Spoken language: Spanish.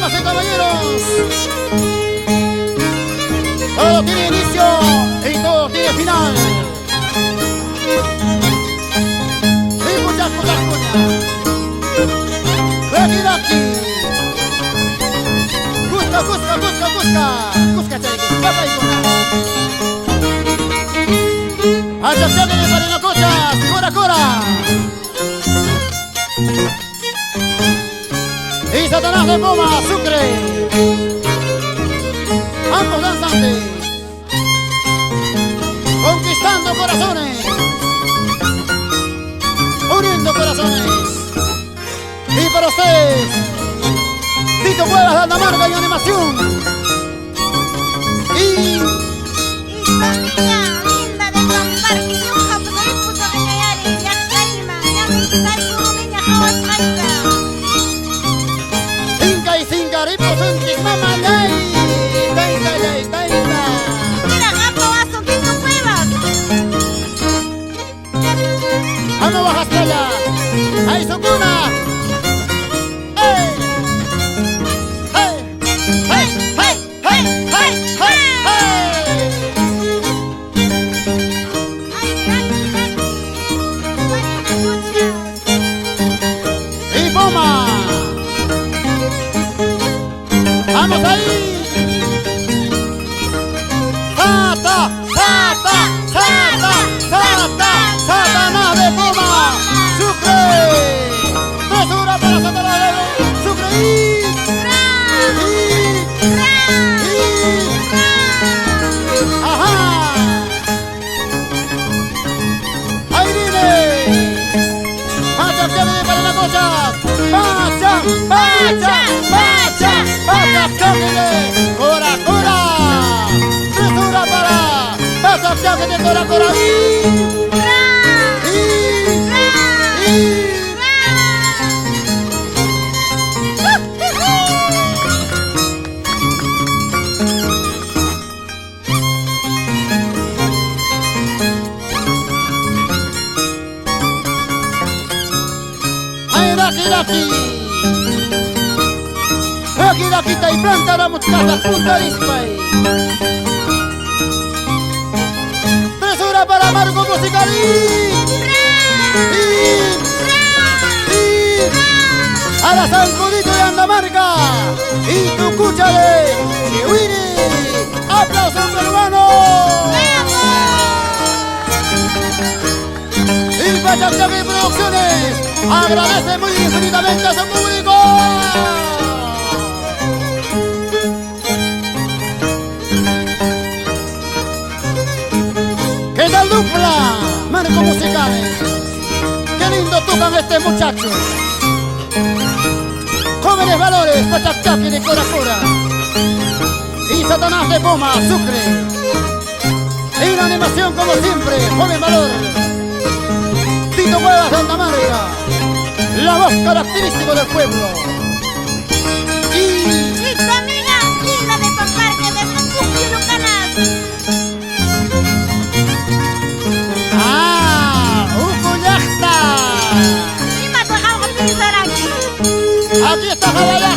damas y caballeros. Todo tiene inicio y todo tiene final. Y muchas cosas buenas. Aquí. Cusca, cusca, cusca, cusca. Cusca, chayque, papa y cuna. Allá se viene para las cosas. Cora, cora. Y Satanás de Poma, Sucre. Ambos danzantes. Conquistando corazones. Uniendo corazones. Y para ustedes, Tito Cuevas de Andamarca y animación. Y familia linda de Pamparque, yung kapatid po sa kanyayari, yak kaima, yak isay kumin, yak kawas kaita. Inca y Cincaripos en Tigmamalay. Taita, taita, taita. Mira, kapawaso Tito Cuevas. Ano bajas playa. Ay, su cuna. ¡Vamos ahí! ¡Sata! ¡Sata! ¡Sata! ¡Sata! ¡Satanás de Poma! ¡Sucre! ¡Tresura para Satanás de Sucre! ¡Ajá! ¡Ahí viene! ¡Pacha, que viene para la cosa! ¡Pacha! ¡Pacha! ¡Pacha! ¡Pacha, cháquete! ¡Cora, cora! ¡Tresura para! ¡Pacha, cháquete, cora, cora! ¡Ay, daqui, daqui! Aquí la quita y planta la muchacha punta dispay. Tresura para Marco Musicalí. A la San Judito de Andamarca y tu cucha de Chihuiri. ¡Aplausos peruanos! Y Pachachaque Producciones agradece muy infinitamente a su público. ¡Qué tal dupla! Marco Musicales. ¡Qué lindo tocan este muchacho! Jóvenes valores, Pachachaque de Cora Cora. Y Satanás de Poma, Sucre. Y la animación como siempre, joven valor. Tito Cuevas de Andamarca. La voz característica del pueblo. Y tu amiga linda de Pamparque de Refugio Lucanas. ¡Ucuyasta! Y más bajado con Pizaraki. Aquí está Jalaya.